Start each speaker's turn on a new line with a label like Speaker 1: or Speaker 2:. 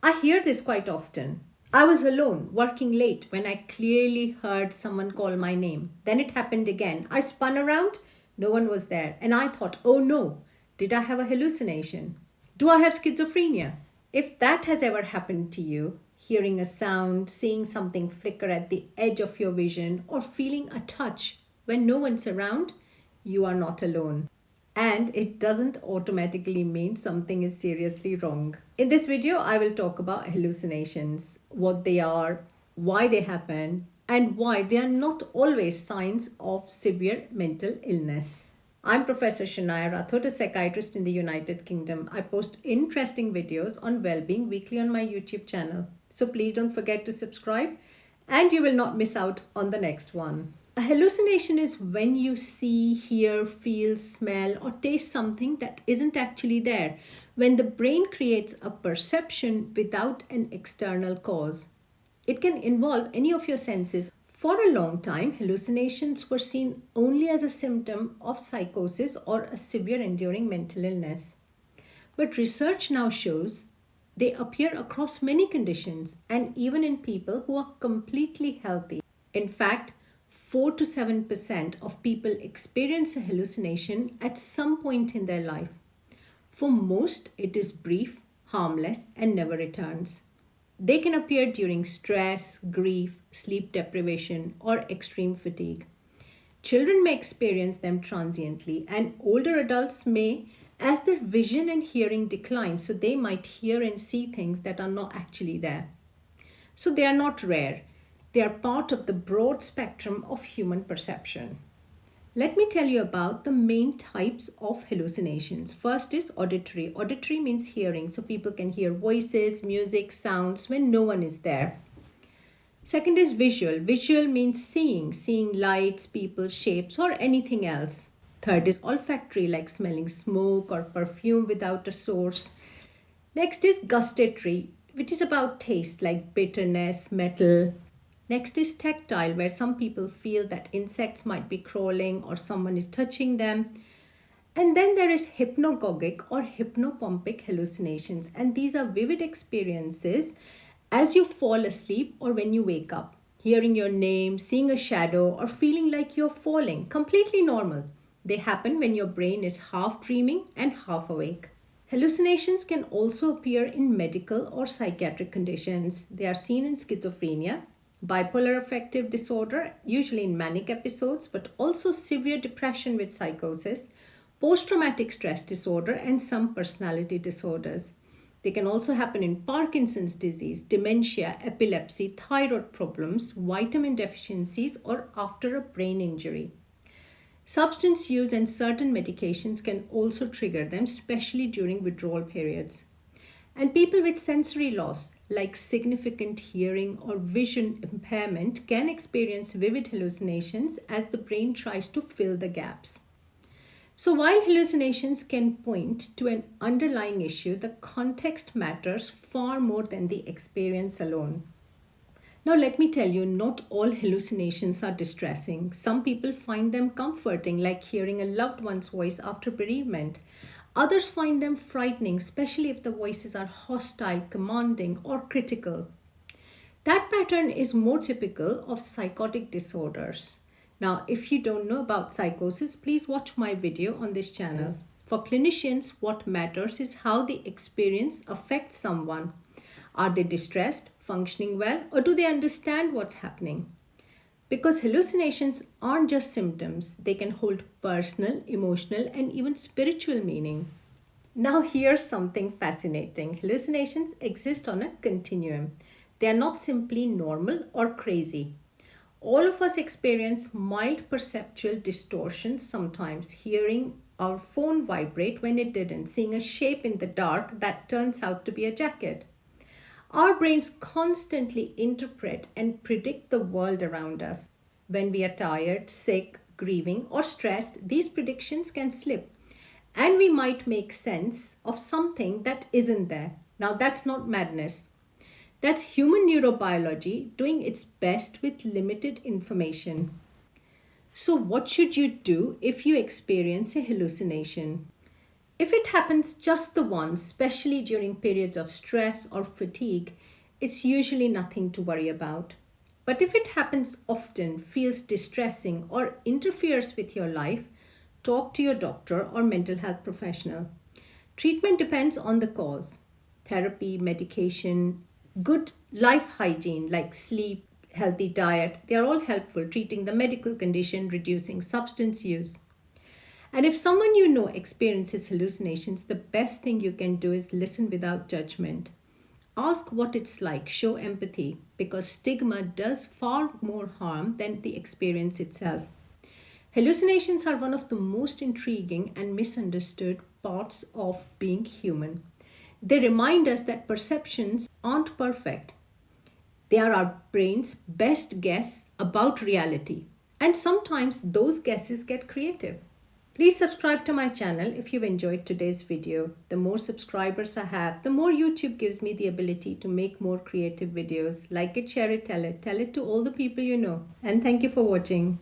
Speaker 1: I hear this quite often. I was alone, working late, when I clearly heard someone call my name. Then it happened again. I spun around, no one was there, and I thought, oh no, did I have a hallucination? Do I have schizophrenia? If that has ever happened to you, hearing a sound, seeing something flicker at the edge of your vision, or feeling a touch when no one's around, you are not alone. And it doesn't automatically mean something is seriously wrong. In this video, I will talk about hallucinations, what they are, why they happen, and why they are not always signs of severe mental illness. I'm Professor Shania Rathod, a psychiatrist in the United Kingdom. I post interesting videos on well-being weekly on my YouTube channel. So please don't forget to subscribe and you will not miss out on the next one. A hallucination is when you see, hear, feel, smell, or taste something that isn't actually there, when the brain creates a perception without an external cause. It can involve any of your senses. For a long time, hallucinations were seen only as a symptom of psychosis or a severe enduring mental illness. But research now shows they appear across many conditions and even in people who are completely healthy. In fact, 4 to 7% of people experience a hallucination at some point in their life. For most, it is brief, harmless, and never returns. They can appear during stress, grief, sleep deprivation, or extreme fatigue. Children may experience them transiently, and older adults may as their vision and hearing decline, so they might hear and see things that are not actually there. So they are not rare. They are part of the broad spectrum of human perception. Let me tell you about the main types of hallucinations. First is auditory. Auditory means hearing, so people can hear voices, music, sounds when no one is there. Second is visual. Visual means seeing lights, people, shapes, or anything else. Third is olfactory, like smelling smoke or perfume without a source. Next is gustatory, which is about taste, like bitterness, metal. Next is tactile, where some people feel that insects might be crawling or someone is touching them. And then there is hypnagogic or hypnopompic hallucinations, and these are vivid experiences as you fall asleep or when you wake up. Hearing your name, seeing a shadow, or feeling like you're falling, completely normal. They happen when your brain is half dreaming and half awake. Hallucinations can also appear in medical or psychiatric conditions. They are seen in schizophrenia, bipolar affective disorder, usually in manic episodes, but also severe depression with psychosis, post-traumatic stress disorder, and some personality disorders. They can also happen in Parkinson's disease, dementia, epilepsy, thyroid problems, vitamin deficiencies, or after a brain injury. Substance use and certain medications can also trigger them, especially during withdrawal periods. And people with sensory loss, like significant hearing or vision impairment, can experience vivid hallucinations as the brain tries to fill the gaps. So while hallucinations can point to an underlying issue, the context matters far more than the experience alone. Now, let me tell you, not all hallucinations are distressing. Some people find them comforting, like hearing a loved one's voice after bereavement. Others find them frightening, especially if the voices are hostile, commanding, or critical. That pattern is more typical of psychotic disorders. Now, if you don't know about psychosis, please watch my video on this channel. Yes. For clinicians, what matters is how the experience affects someone. Are they distressed, functioning well, or do they understand what's happening? Because hallucinations aren't just symptoms, they can hold personal, emotional, and even spiritual meaning. Now, here's something fascinating. Hallucinations exist on a continuum. They are not simply normal or crazy. All of us experience mild perceptual distortions sometimes, hearing our phone vibrate when it didn't, seeing a shape in the dark that turns out to be a jacket. Our brains constantly interpret and predict the world around us. When we are tired, sick, grieving, or stressed, these predictions can slip, and we might make sense of something that isn't there. Now, that's not madness. That's human neurobiology doing its best with limited information. So, what should you do if you experience a hallucination? If it happens just the once, especially during periods of stress or fatigue, it's usually nothing to worry about. But if it happens often, feels distressing, or interferes with your life, talk to your doctor or mental health professional. Treatment depends on the cause. Therapy, medication, good life hygiene like sleep, healthy diet, they are all helpful treating the medical condition, reducing substance use. And if someone you know experiences hallucinations, the best thing you can do is listen without judgment. Ask what it's like, show empathy, because stigma does far more harm than the experience itself. Hallucinations are one of the most intriguing and misunderstood parts of being human. They remind us that perceptions aren't perfect. They are our brain's best guess about reality. And sometimes those guesses get creative. Please subscribe to my channel if you've enjoyed today's video. The more subscribers I have, the more YouTube gives me the ability to make more creative videos. Like it, share it, tell it. Tell it to all the people you know. And thank you for watching.